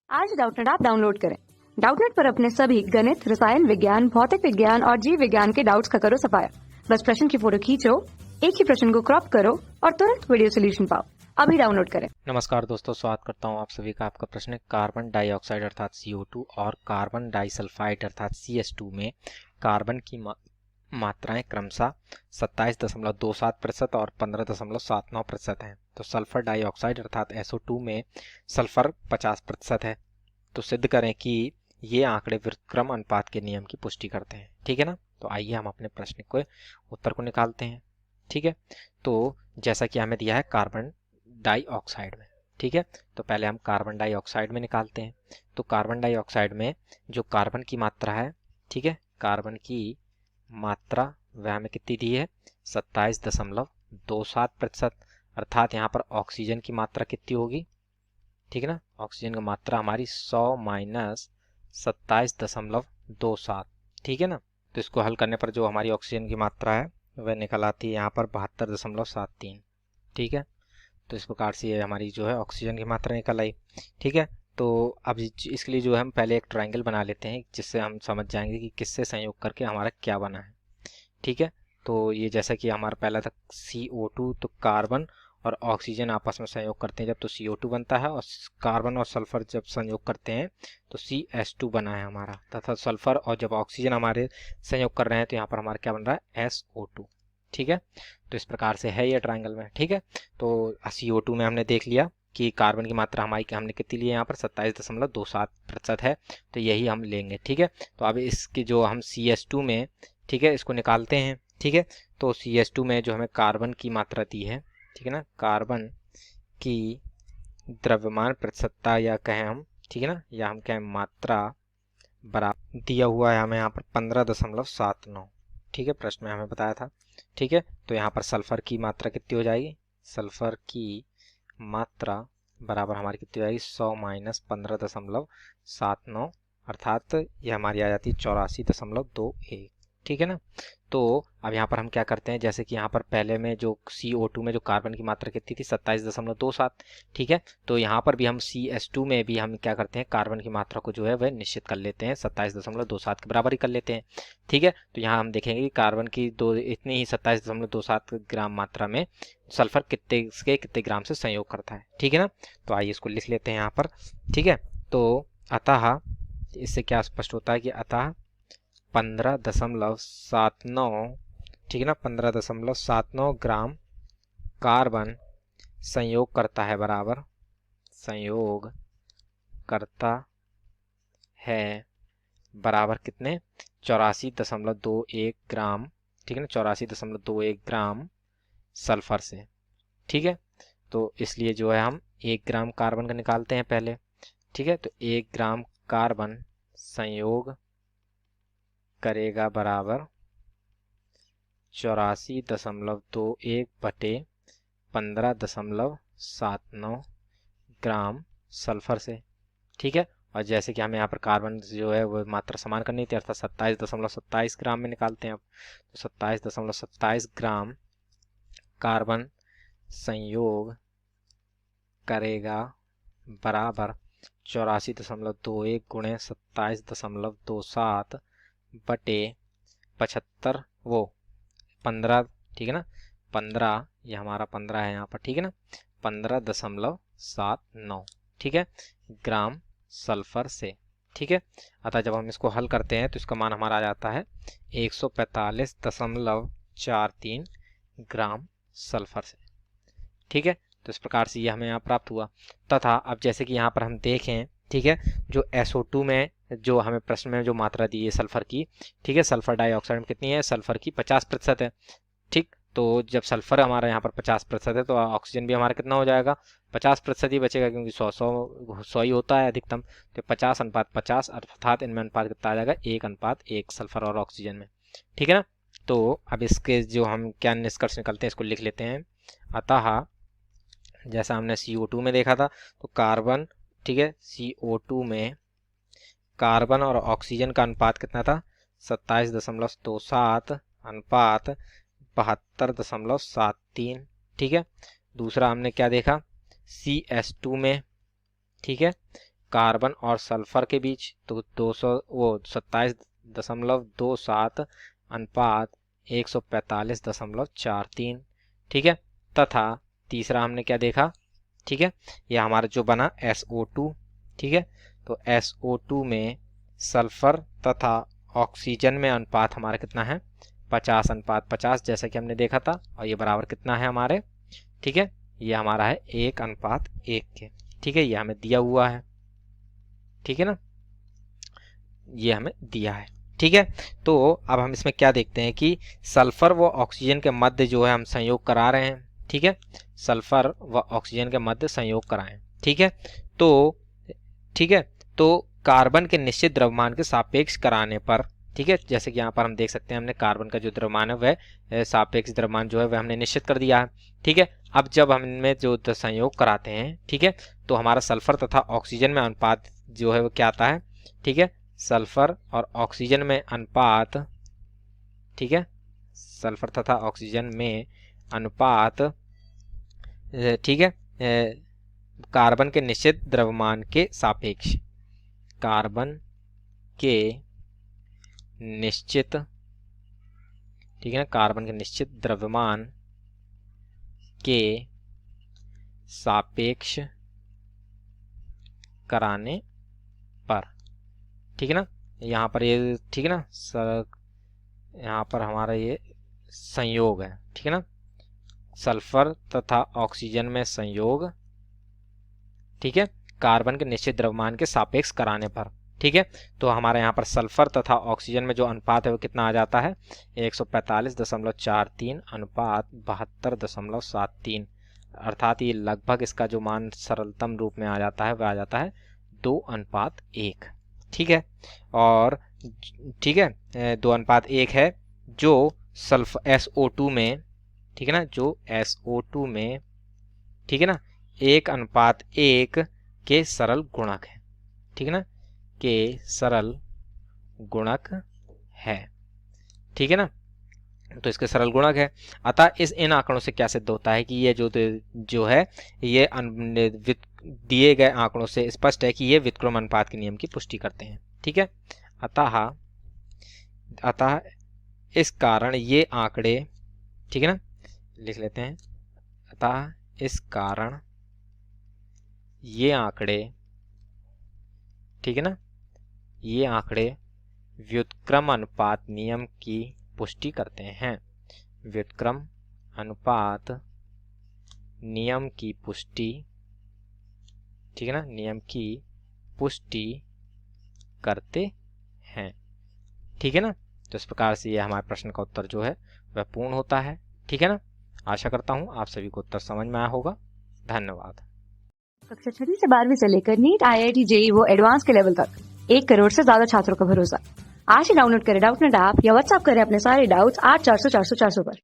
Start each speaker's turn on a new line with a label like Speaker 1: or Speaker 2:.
Speaker 1: आज Doubtnut app download करें। Doubtnut पर अपने सभी गणित, रसायन विज्ञान, भौतिक विज्ञान और जीव विज्ञान के डाउट्स का करो सफाया। बस प्रश्न की फोटो खींचो, एक ही प्रश्न को क्रॉप करो और तुरंत वीडियो सोल्यूशन पाओ। अभी डाउनलोड करें।
Speaker 2: नमस्कार दोस्तों, स्वागत करता हूं आप सभी का। आपका प्रश्न है कार्बन डाइऑक्साइड अर्थात CO2 और कार्बन डाइसल्फाइड अर्थात CS2 में कार्बन की मात्राएं क्रमशः 27.27% और 15.79% हैं। तो सल्फर डाइऑक्साइड अर्थात SO2 में सल्फर 50% है। तो सिद्ध करें कि ये आंकड़े व्युत्क्रम अनुपात के नियम की पुष्टि करते हैं। ठीक है ना। तो आइए हम अपने प्रश्न के उत्तर को निकालते हैं। ठीक है, तो जैसा कि हमें दिया है कार्बन डाइऑक्साइड में। ठीक है, तो पहले हम कार्बन डाइऑक्साइड में निकालते हैं। तो कार्बन डाइऑक्साइड में जो कार्बन की मात्रा है, ठीक है, कार्बन की मात्रा वह हमें कितनी दी है, 27.27%। अर्थात यहाँ पर ऑक्सीजन की मात्रा कितनी होगी, ठीक है ना। ऑक्सीजन की मात्रा हमारी 100 माइनस 27.27, ठीक है ना। तो इसको हल करने पर जो हमारी ऑक्सीजन की मात्रा है वह निकल आती है यहाँ पर 72.73। ठीक है, तो इस प्रकार से ये हमारी जो है ऑक्सीजन की मात्रा निकल आई। ठीक है, तो अब इसके लिए जो है हम पहले एक ट्रायंगल बना लेते हैं, जिससे हम समझ जाएंगे कि किससे संयोग करके हमारा क्या बना है। ठीक है, तो ये जैसा कि हमारा पहला था CO2, तो कार्बन और ऑक्सीजन आपस में संयोग करते हैं जब तो CO2 बनता है, और कार्बन और सल्फर जब संयोग करते हैं तो CS2 बना है हमारा, तथा सल्फर और जब ऑक्सीजन हमारे संयोग कर रहे हैं तो यहाँ पर हमारा क्या बन रहा है, SO2। ठीक है, तो इस प्रकार से है ये ट्रायंगल में। ठीक है, तो CO2 में हमने देख लिया कि कार्बन की मात्रा हमारी हमने कितनी ली है, यहाँ पर 27.27% है, तो यही हम लेंगे। ठीक है, तो अब इसकी जो हम CS2 में, ठीक है, इसको निकालते हैं। ठीक है, तो CS2 में जो हमें कार्बन की मात्रा दी है, ठीक है ना, कार्बन की द्रव्यमान प्रतिशतता या कहें हम, ठीक है ना, या हम कहें मात्रा, बराबर दिया हुआ है हमें यहाँ पर 15.79। ठीक है, प्रश्न में हमें बताया था। ठीक है, तो यहाँ पर सल्फर की मात्रा कितनी हो जाएगी, सल्फर की मात्रा बराबर हमारी कितनी हो जाएगी, 100 माइनस 15.79, अर्थात ये हमारी आ जाती है 84.21। ठीक है ना। तो अब यहाँ पर हम क्या करते हैं, जैसे कि यहाँ पर पहले में जो CO2 में जो कार्बन की मात्रा कितनी थी, 27.27। ठीक है, तो यहाँ पर भी हम CS2 में भी हम क्या करते हैं, कार्बन की मात्रा को जो है वह निश्चित कर लेते हैं, 27.27 के बराबर ही कर लेते हैं। ठीक है, तो यहाँ हम देखेंगे कि कार्बन की इतनी ही 27.27 ग्राम मात्रा में सल्फर कितने ग्राम से संयोग करता है। ठीक है ना, तो आइए इसको लिख लेते हैं यहाँ पर। ठीक है, तो अतः इससे क्या स्पष्ट होता है कि अतः 15.79, ठीक है ना, 15.79 ग्राम कार्बन संयोग करता है, बराबर संयोग करता है, बराबर कितने, 84.21 ग्राम, ठीक है ना, 84.21 ग्राम सल्फर से। ठीक है, तो इसलिए जो है हम 1 ग्राम कार्बन का निकालते हैं पहले। ठीक है, तो 1 ग्राम कार्बन संयोग करेगा बराबर 84.21 बटे 15.79 ग्राम सल्फर से। ठीक है, और जैसे कि हमें यहाँ पर कार्बन जो है वो मात्रा समान करनी थी, अर्थात 27.27 ग्राम में निकालते हैं अब। तो 27.27 ग्राम कार्बन संयोग करेगा बराबर 84.21 गुणे 27.27 बटे 75, वो 15, ठीक है ना, 15, ये हमारा 15 है यहाँ पर। ठीक है ना, 15.79, ठीक है, ग्राम सल्फर से। ठीक है, अतः जब हम इसको हल करते हैं तो इसका मान हमारा आ जाता है 145.43 ग्राम सल्फर से। ठीक है, तो इस प्रकार से ये हमें यहाँ प्राप्त हुआ। तथा अब जैसे कि यहाँ पर हम देखें, ठीक है, जो SO2 में जो हमें प्रश्न में जो मात्रा दी है सल्फर की, ठीक है, सल्फर डाइऑक्साइड में कितनी है, सल्फर की 50% है। ठीक, तो जब सल्फर हमारा यहाँ पर 50% है तो ऑक्सीजन भी हमारा कितना हो जाएगा, 50% ही बचेगा, क्योंकि 100 ही होता है अधिकतम। तो 50:50, अर्थात इनमें अनुपात कितना आ जाएगा, 1:1 सल्फर और ऑक्सीजन में। ठीक है ना, तो अब इसके जो हम क्या निष्कर्ष निकलते हैं इसको लिख लेते हैं। अतः जैसा हमने CO2 में देखा था, तो कार्बन, ठीक है, CO2 में कार्बन और ऑक्सीजन का अनुपात कितना था, 27.27 अनुपात 72.73। ठीक है, दूसरा हमने क्या देखा, CS2 में, ठीक है, कार्बन और सल्फर के बीच, तो 27.27 अनुपात 145.43, ठीक है। तथा तीसरा हमने क्या देखा, ठीक है, यह हमारा जो बना SO2, ठीक है। तो SO2 में सल्फर तथा ऑक्सीजन में अनुपात हमारा कितना है, 50:50, जैसा कि हमने देखा था। और ये बराबर कितना है हमारे, ठीक है, ये हमारा है 1:1 के, ठीक है। ये हमें दिया हुआ है, ठीक है ना, ये हमें दिया है, ठीक है। तो अब हम इसमें क्या देखते हैं कि सल्फर व ऑक्सीजन के मध्य जो है हम संयोग करा रहे हैं, ठीक है। सल्फर व ऑक्सीजन के मध्य संयोग कराएं, ठीक है। तो ठीक है, तो कार्बन के निश्चित द्रव्यमान के सापेक्ष कराने पर, ठीक है, जैसे कि यहाँ पर हम देख सकते हैं हमने कार्बन का जो द्रव्यमान है वह सापेक्ष द्रव्यमान जो है वह हमने निश्चित कर दिया है, ठीक है। अब जब हम इनमें जो संयोग कराते हैं, ठीक है, तो हमारा सल्फर तथा ऑक्सीजन में अनुपात जो है वो क्या आता है, ठीक है। सल्फर और ऑक्सीजन में अनुपात, ठीक है, सल्फर तथा ऑक्सीजन में अनुपात, ठीक है, कार्बन के निश्चित द्रव्यमान के सापेक्ष, कार्बन के निश्चित, ठीक है ना, कार्बन के निश्चित द्रव्यमान के सापेक्ष कराने पर, ठीक है ना, यहाँ पर ये, ठीक है ना, यहाँ पर हमारा ये संयोग है, ठीक है ना, सल्फर तथा ऑक्सीजन में संयोग, ठीक है, कार्बन के निश्चित द्रव्यमान के सापेक्ष कराने पर, ठीक है। तो हमारे यहाँ पर सल्फर तथा ऑक्सीजन में जो अनुपात है वो कितना आ जाता है, 145.43 अनुपात 72.73, अर्थात ये लगभग इसका जो मान सरलतम रूप में आ जाता है वह आ जाता है 2:1, ठीक है। और ठीक है, 2:1 है जो सल्फर SO2 में, ठीक है ना, जो SO2 में, ठीक है ना, 1:1 के सरल गुणक है, ठीक है ना, के सरल गुणक है, ठीक है ना। तो इसके सरल गुणक है। अतः इन आंकड़ों से क्या सिद्ध होता है कि ये जो है ये दिए गए आंकड़ों से स्पष्ट है कि ये व्युत्क्रम अनुपात के नियम की पुष्टि करते हैं, ठीक है। अतः इस कारण ये आंकड़े, ठीक है ना, लिख लेते हैं, अतः इस कारण ये आंकड़े, ठीक है ना, ये आंकड़े व्युत्क्रम अनुपात नियम की पुष्टि करते हैं, व्युत्क्रम अनुपात नियम की पुष्टि, ठीक है ना, नियम की पुष्टि करते हैं, ठीक है ना। तो इस प्रकार से ये हमारे प्रश्न का उत्तर जो है वह पूर्ण होता है, ठीक है ना। आशा करता हूँ आप सभी को उत्तर समझ में आया होगा। धन्यवाद।
Speaker 1: कक्षा 6 से 12वीं से लेकर नीट, IIT, JEE वो एडवांस के लेवल तक 1 करोड़ से ज्यादा छात्रों का भरोसा। आज ही डाउनलोड करें डाउटनेट ऐप या व्हाट्सएप करें अपने सारे डाउट्स 8400 400 400 पर।